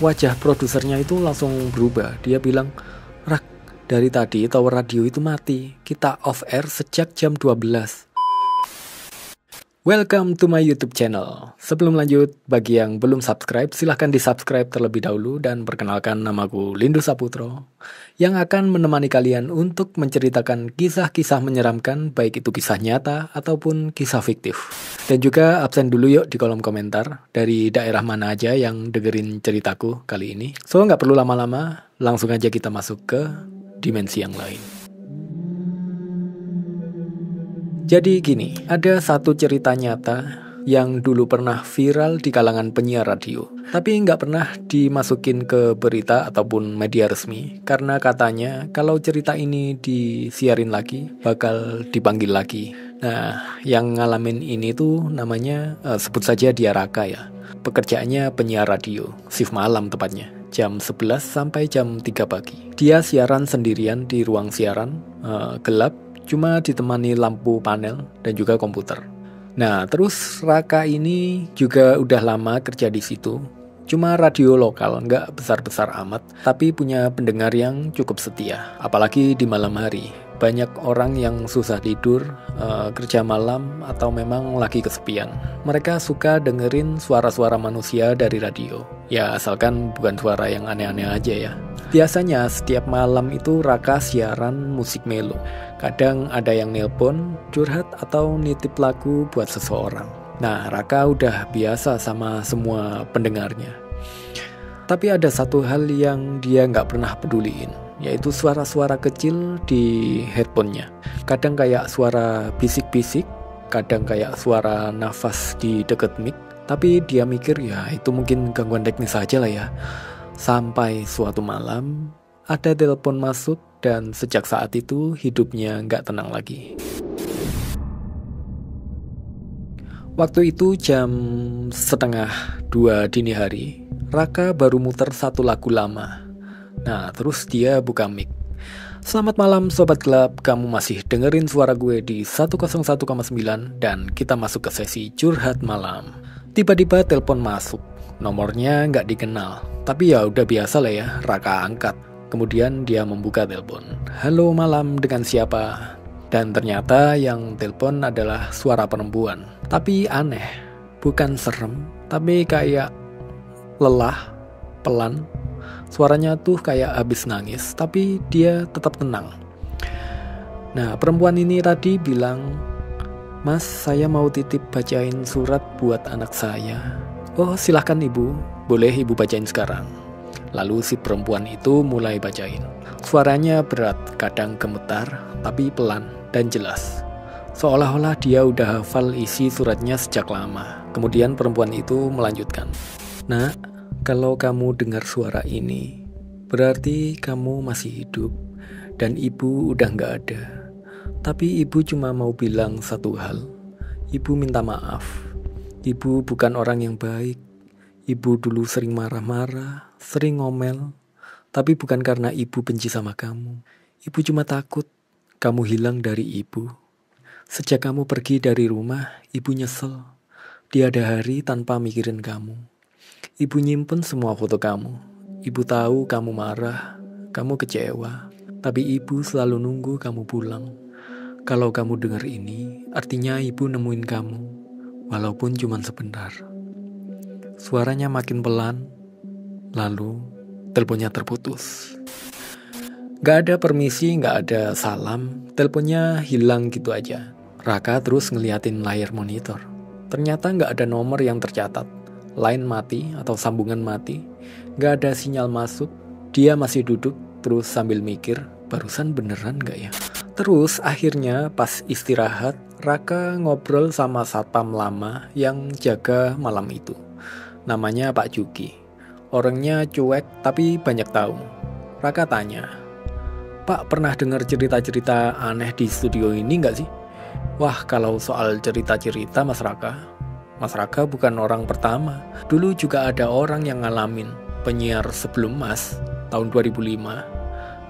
wajah produsernya itu langsung berubah. Dia bilang, "Rak, dari tadi tower radio itu mati. Kita off air sejak jam 12. Welcome to my YouTube channel. Sebelum lanjut, bagi yang belum subscribe, silahkan di-subscribe terlebih dahulu dan perkenalkan, namaku Lindu Saputro yang akan menemani kalian untuk menceritakan kisah-kisah menyeramkan, baik itu kisah nyata ataupun kisah fiktif. Dan juga absen dulu yuk di kolom komentar dari daerah mana aja yang dengerin ceritaku kali ini. So nggak perlu lama-lama, langsung aja kita masuk ke dimensi yang lain. Jadi gini, ada satu cerita nyata yang dulu pernah viral di kalangan penyiar radio, tapi nggak pernah dimasukin ke berita ataupun media resmi, karena katanya kalau cerita ini disiarin lagi, bakal dipanggil lagi. Nah, yang ngalamin ini tuh namanya, sebut saja dia Raka ya. Pekerjaannya penyiar radio, shift malam tepatnya, jam 11 sampai jam 3 pagi. Dia siaran sendirian di ruang siaran, gelap, cuma ditemani lampu panel dan juga komputer. Nah, terus Raka ini juga udah lama kerja di situ. Cuma radio lokal, nggak besar-besar amat, tapi punya pendengar yang cukup setia. Apalagi di malam hari. Banyak orang yang susah tidur, kerja malam, atau memang lagi kesepian. Mereka suka dengerin suara-suara manusia dari radio. Ya, asalkan bukan suara yang aneh-aneh aja ya. Biasanya setiap malam itu Raka siaran musik melo. Kadang ada yang nelpon, curhat, atau nitip lagu buat seseorang. Nah, Raka udah biasa sama semua pendengarnya. Tapi ada satu hal yang dia nggak pernah peduliin, yaitu suara-suara kecil di headphone-nya. Kadang kayak suara bisik-bisik, kadang kayak suara nafas di deket mic. Tapi dia mikir ya itu mungkin gangguan teknis aja lah ya. Sampai suatu malam, ada telepon masuk dan sejak saat itu hidupnya nggak tenang lagi. Waktu itu jam 1:30 dini hari, Raka baru muter satu lagu lama. Nah, terus dia buka mic. "Selamat malam Sobat Gelap, kamu masih dengerin suara gue di 101,9 dan kita masuk ke sesi curhat malam." Tiba-tiba telepon masuk. Nomornya nggak dikenal, tapi ya udah biasa lah ya, Raka angkat. Kemudian dia membuka telepon. "Halo, malam, dengan siapa?" Dan ternyata yang telepon adalah suara perempuan. Tapi aneh, bukan serem, tapi kayak lelah, pelan. Suaranya tuh kayak habis nangis, tapi dia tetap tenang. Nah, perempuan ini tadi bilang, "Mas, saya mau titip bacain surat buat anak saya." "Oh, silahkan ibu, boleh ibu bacain sekarang." Lalu si perempuan itu mulai bacain. Suaranya berat, kadang gemetar, tapi pelan dan jelas. Seolah-olah dia udah hafal isi suratnya sejak lama. Kemudian perempuan itu melanjutkan, "Nak, kalau kamu dengar suara ini, berarti kamu masih hidup dan ibu udah nggak ada. Tapi ibu cuma mau bilang satu hal. Ibu minta maaf. Ibu bukan orang yang baik. Ibu dulu sering marah-marah, sering ngomel. Tapi bukan karena ibu benci sama kamu. Ibu cuma takut kamu hilang dari ibu. Sejak kamu pergi dari rumah, ibu nyesel. Tiada hari tanpa mikirin kamu. Ibu nyimpen semua foto kamu. Ibu tahu kamu marah, kamu kecewa. Tapi ibu selalu nunggu kamu pulang. Kalau kamu dengar ini, artinya ibu nemuin kamu. Walaupun cuma sebentar." Suaranya makin pelan, lalu teleponnya terputus. Gak ada permisi, gak ada salam, teleponnya hilang gitu aja. Raka terus ngeliatin layar monitor. Ternyata gak ada nomor yang tercatat. Line mati atau sambungan mati. Gak ada sinyal masuk. Dia masih duduk terus sambil mikir, barusan beneran gak ya? Terus akhirnya pas istirahat, Raka ngobrol sama satpam lama yang jaga malam itu. Namanya Pak Juki. Orangnya cuek tapi banyak tahu. Raka tanya, "Pak, pernah dengar cerita-cerita aneh di studio ini nggak sih?" Wah, kalau soal cerita-cerita Mas Raka bukan orang pertama. Dulu juga ada orang yang ngalamin. Penyiar sebelum Mas, tahun 2005.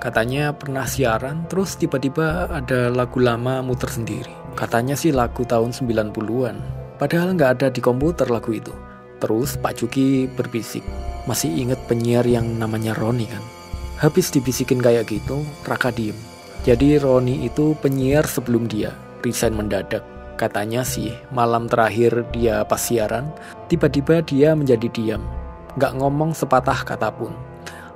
Katanya pernah siaran, terus tiba-tiba ada lagu lama muter sendiri. Katanya sih lagu tahun 90-an. Padahal nggak ada di komputer lagu itu. Terus Pak Juki berbisik, masih inget penyiar yang namanya Roni kan? Habis dibisikin kayak gitu, Raka diem. Jadi Roni itu penyiar sebelum dia resign mendadak. Katanya sih malam terakhir dia pas siaran, tiba-tiba dia menjadi diam, gak ngomong sepatah kata pun.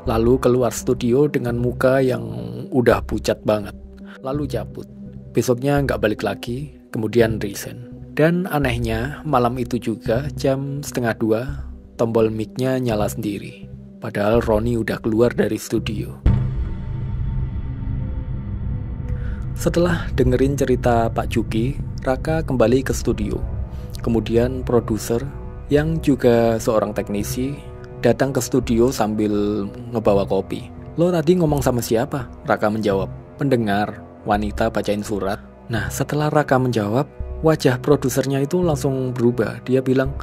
Lalu keluar studio dengan muka yang udah pucat banget. Lalu cabut. Besoknya gak balik lagi, kemudian resign. Dan anehnya malam itu juga jam 1:30 tombol mic-nya nyala sendiri. Padahal Roni udah keluar dari studio. Setelah dengerin cerita Pak Juki, Raka kembali ke studio. Kemudian produser yang juga seorang teknisi datang ke studio sambil ngebawa kopi. Lo tadi ngomong sama siapa? Raka menjawab, pendengar, wanita bacain surat. Nah setelah Raka menjawab, wajah produsernya itu langsung berubah. Dia bilang,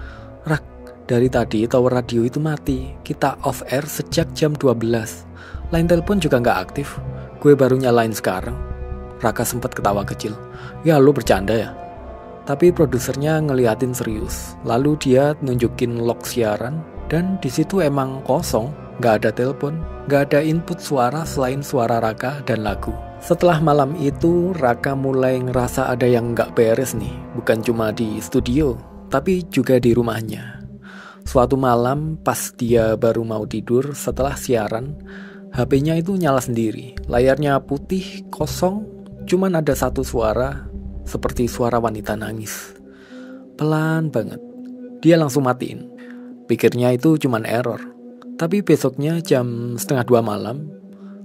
Rak, dari tadi tower radio itu mati. Kita off air sejak jam 12. Line telepon juga gak aktif. Gue baru nyalain sekarang. Raka sempat ketawa kecil. Ya lu bercanda ya? Tapi produsernya ngeliatin serius. Lalu dia nunjukin log siaran dan di situ emang kosong, gak ada telepon, gak ada input suara selain suara Raka dan lagu. Setelah malam itu, Raka mulai ngerasa ada yang gak beres nih. Bukan cuma di studio, tapi juga di rumahnya. Suatu malam pas dia baru mau tidur setelah siaran, HP-nya itu nyala sendiri. Layarnya putih, kosong, cuman ada satu suara, seperti suara wanita nangis. Pelan banget. Dia langsung matiin. Pikirnya itu cuman error. Tapi besoknya jam 1:30 malam,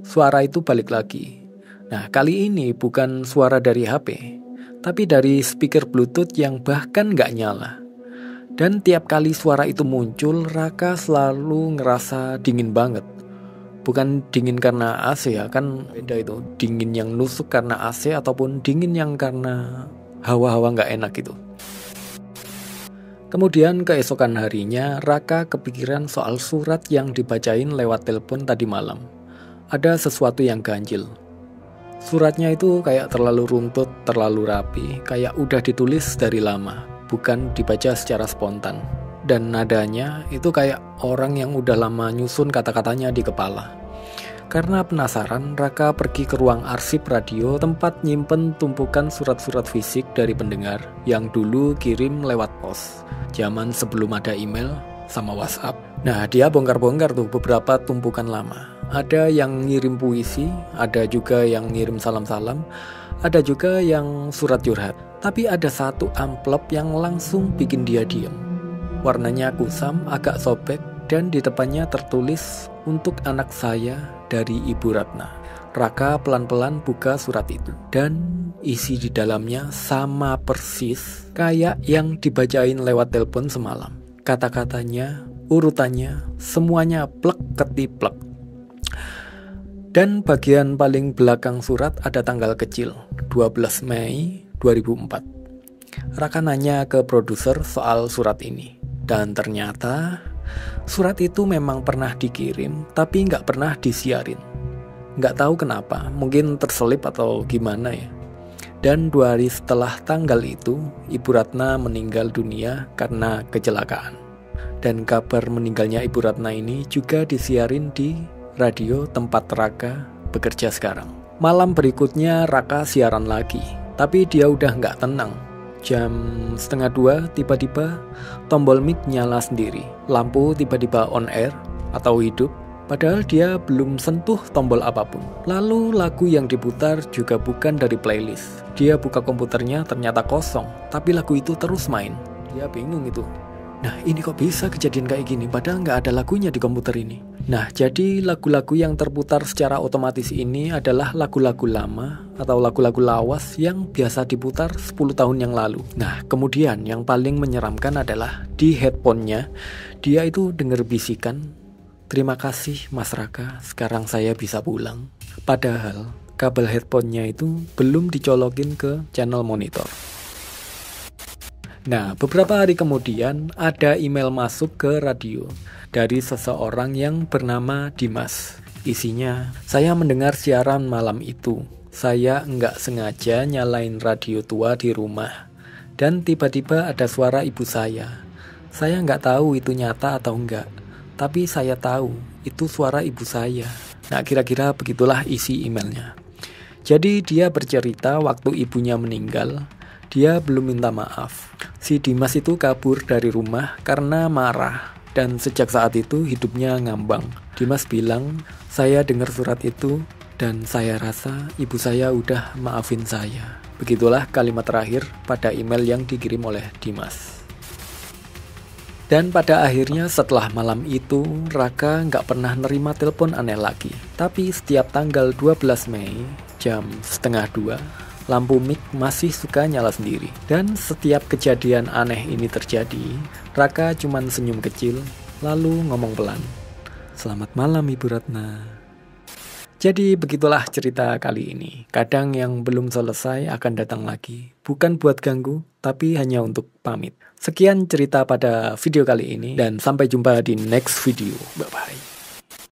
suara itu balik lagi. Nah, kali ini bukan suara dari HP, tapi dari speaker Bluetooth yang bahkan gak nyala. Dan tiap kali suara itu muncul, Raka selalu ngerasa dingin banget. Bukan dingin karena AC ya, kan beda itu. Dingin yang nusuk karena AC ataupun dingin yang karena hawa-hawa gak enak gitu. Kemudian keesokan harinya, Raka kepikiran soal surat yang dibacain lewat telepon tadi malam. Ada sesuatu yang ganjil. Suratnya itu kayak terlalu runtut, terlalu rapi, kayak udah ditulis dari lama, bukan dibaca secara spontan. Dan nadanya itu kayak orang yang udah lama nyusun kata-katanya di kepala. Karena penasaran, Raka pergi ke ruang arsip radio tempat nyimpen tumpukan surat-surat fisik dari pendengar yang dulu kirim lewat pos, zaman sebelum ada email sama WhatsApp. Nah, dia bongkar-bongkar tuh beberapa tumpukan lama. Ada yang ngirim puisi, ada juga yang ngirim salam-salam, ada juga yang surat curhat. Tapi ada satu amplop yang langsung bikin dia diam. Warnanya kusam, agak sobek, dan di depannya tertulis, untuk anak saya dari Ibu Ratna. Raka pelan-pelan buka surat itu, dan isi di dalamnya sama persis kayak yang dibacain lewat telepon semalam. Kata-katanya, urutannya, semuanya plek ketiplek. Dan bagian paling belakang surat ada tanggal kecil, 12 Mei 2004. Raka nanya ke produser soal surat ini. Dan ternyata surat itu memang pernah dikirim, tapi nggak pernah disiarin. Nggak tahu kenapa, mungkin terselip atau gimana ya. Dan 2 hari setelah tanggal itu, Ibu Ratna meninggal dunia karena kecelakaan. Dan kabar meninggalnya Ibu Ratna ini juga disiarin di radio tempat Raka bekerja sekarang. Malam berikutnya Raka siaran lagi, tapi dia udah nggak tenang. Jam 1:30 tiba-tiba tombol mic nyala sendiri. Lampu tiba-tiba on air atau hidup, padahal dia belum sentuh tombol apapun. Lalu lagu yang diputar juga bukan dari playlist. Dia buka komputernya ternyata kosong, tapi lagu itu terus main. Dia bingung itu. Nah, ini kok bisa kejadian kayak gini padahal nggak ada lagunya di komputer ini. Nah, jadi lagu-lagu yang terputar secara otomatis ini adalah lagu-lagu lama atau lagu-lagu lawas yang biasa diputar 10 tahun yang lalu. Nah, kemudian yang paling menyeramkan adalah di headphone-nya dia itu dengar bisikan, "Terima kasih Mas Raka, sekarang saya bisa pulang." Padahal kabel headphone-nya itu belum dicolokin ke channel monitor. Nah, beberapa hari kemudian ada email masuk ke radio dari seseorang yang bernama Dimas. Isinya, saya mendengar siaran malam itu. Saya nggak sengaja nyalain radio tua di rumah. Dan tiba-tiba ada suara ibu saya. Saya nggak tahu itu nyata atau enggak, tapi saya tahu itu suara ibu saya. Nah, kira-kira begitulah isi emailnya. Jadi dia bercerita waktu ibunya meninggal, dia belum minta maaf. Si Dimas itu kabur dari rumah karena marah, dan sejak saat itu hidupnya ngambang. Dimas bilang, saya dengar surat itu, dan saya rasa ibu saya udah maafin saya. Begitulah kalimat terakhir pada email yang dikirim oleh Dimas. Dan pada akhirnya setelah malam itu, Raka nggak pernah nerima telepon aneh lagi. Tapi setiap tanggal 12 Mei, jam 1:30, lampu mic masih suka nyala sendiri. Dan setiap kejadian aneh ini terjadi, Raka cuman senyum kecil, lalu ngomong pelan, "Selamat malam Ibu Ratna." Jadi begitulah cerita kali ini. Kadang yang belum selesai akan datang lagi. Bukan buat ganggu, tapi hanya untuk pamit. Sekian cerita pada video kali ini, dan sampai jumpa di next video. Bye-bye.